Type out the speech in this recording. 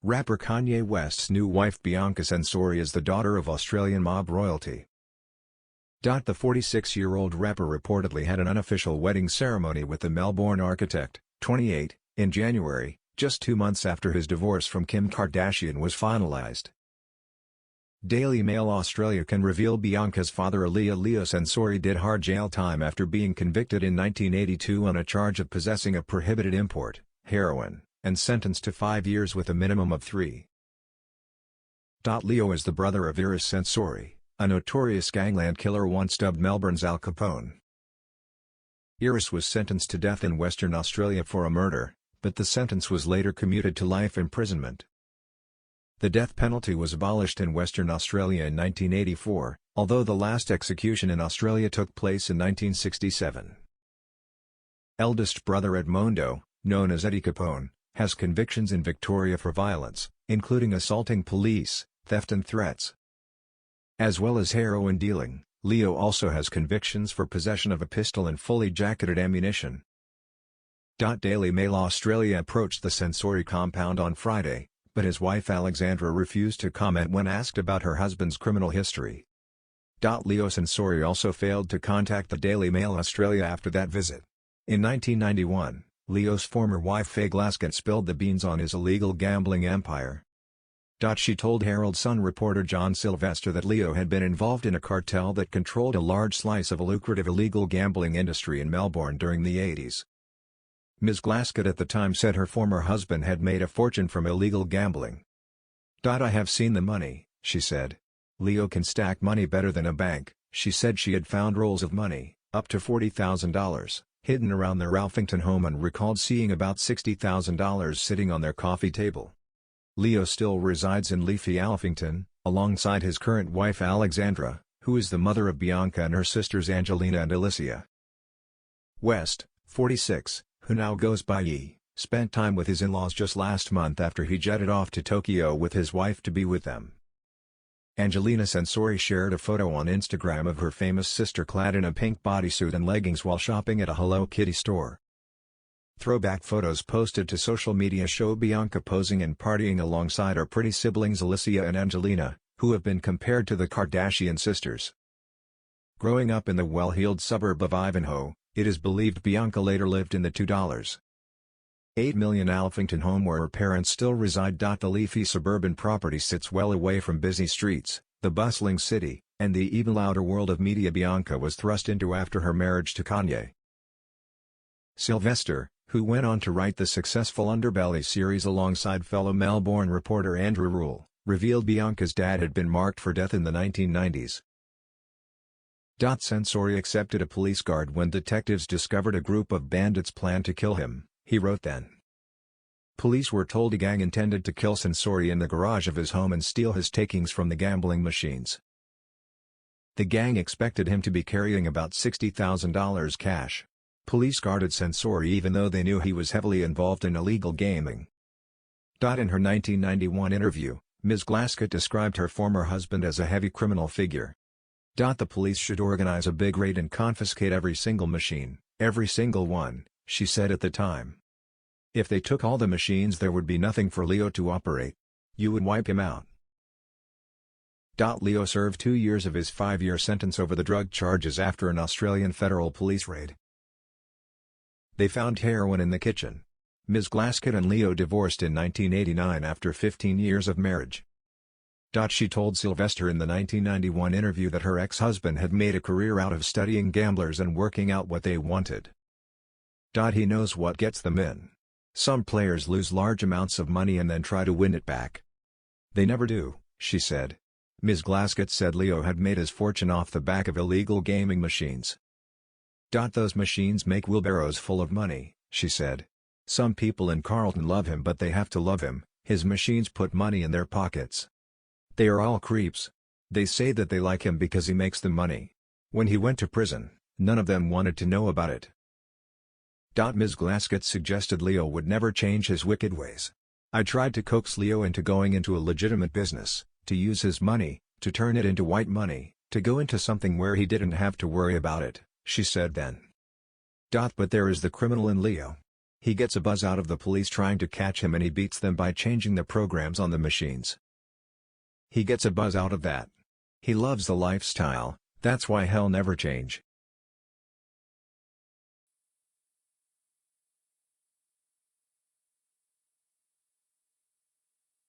Rapper Kanye West's new wife Bianca Censori is the daughter of Australian mob royalty. The 46-year-old rapper reportedly had an unofficial wedding ceremony with the Melbourne architect, 28, in January, just 2 months after his divorce from Kim Kardashian was finalised. Daily Mail Australia can reveal Bianca's father Leo Censori did hard jail time after being convicted in 1982 on a charge of possessing a prohibited import, heroin, and sentenced to 5 years with a minimum of 3. Leo is the brother of Iris Censori, a notorious gangland killer once dubbed Melbourne's Al Capone. Iris was sentenced to death in Western Australia for a murder, but the sentence was later commuted to life imprisonment. The death penalty was abolished in Western Australia in 1984, although the last execution in Australia took place in 1967. Eldest brother Edmondo, known as Eddie Capone, has convictions in Victoria for violence, including assaulting police, theft and threats. As well as heroin dealing, Leo also has convictions for possession of a pistol and fully jacketed ammunition. Daily Mail Australia approached the Censori compound on Friday, but his wife Alexandra refused to comment when asked about her husband's criminal history. Leo Censori also failed to contact the Daily Mail Australia after that visit. In 1991, Leo's former wife Faye Glaskett spilled the beans on his illegal gambling empire. She told Herald Sun reporter John Sylvester that Leo had been involved in a cartel that controlled a large slice of a lucrative illegal gambling industry in Melbourne during the 80s. Ms. Glaskett at the time said her former husband had made a fortune from illegal gambling. "I have seen the money," she said. "Leo can stack money better than a bank." She said she had found rolls of money, up to $40,000, hidden around their Alphington home and recalled seeing about $60,000 sitting on their coffee table. Leo still resides in leafy Alphington, alongside his current wife Alexandra, who is the mother of Bianca and her sisters Angelina and Alicia. West, 46, who now goes by E, spent time with his in-laws just last month after he jetted off to Tokyo with his wife to be with them. Angelina Censori shared a photo on Instagram of her famous sister clad in a pink bodysuit and leggings while shopping at a Hello Kitty store. Throwback photos posted to social media show Bianca posing and partying alongside her pretty siblings Alicia and Angelina, who have been compared to the Kardashian sisters. Growing up in the well-heeled suburb of Ivanhoe, it is believed Bianca later lived in the $2.8 million Alphington home where her parents still reside. The leafy suburban property sits well away from busy streets, the bustling city, and the even louder world of media Bianca was thrust into after her marriage to Kanye. Sylvester, who went on to write the successful Underbelly series alongside fellow Melbourne reporter Andrew Rule, revealed Bianca's dad had been marked for death in the 1990s. Censori accepted a police guard when detectives discovered a group of bandits planned to kill him, he wrote then. Police were told a gang intended to kill Censori in the garage of his home and steal his takings from the gambling machines. The gang expected him to be carrying about $60,000 cash. Police guarded Censori even though they knew he was heavily involved in illegal gaming. In her 1991 interview, Ms. Glaskett described her former husband as a heavy criminal figure. The police should organize a big raid and confiscate every single machine, every single one, she said at the time. If they took all the machines there would be nothing for Leo to operate. You would wipe him out. Leo served 2 years of his 5-year sentence over the drug charges after an Australian federal police raid. They found heroin in the kitchen. Ms. Glaskett and Leo divorced in 1989 after 15 years of marriage. She told Sylvester in the 1991 interview that her ex-husband had made a career out of studying gamblers and working out what they wanted. He knows what gets them in. Some players lose large amounts of money and then try to win it back. They never do, she said. Ms. Glaskett said Leo had made his fortune off the back of illegal gaming machines. Those machines make wheelbarrows full of money, she said. Some people in Carlton love him but they have to love him, his machines put money in their pockets. They are all creeps. They say that they like him because he makes them money. When he went to prison, none of them wanted to know about it. Ms. Glaskett suggested Leo would never change his wicked ways. I tried to coax Leo into going into a legitimate business, to use his money, to turn it into white money, to go into something where he didn't have to worry about it, she said then. But there is the criminal in Leo. He gets a buzz out of the police trying to catch him and he beats them by changing the programs on the machines. He gets a buzz out of that. He loves the lifestyle, that's why he'll never change.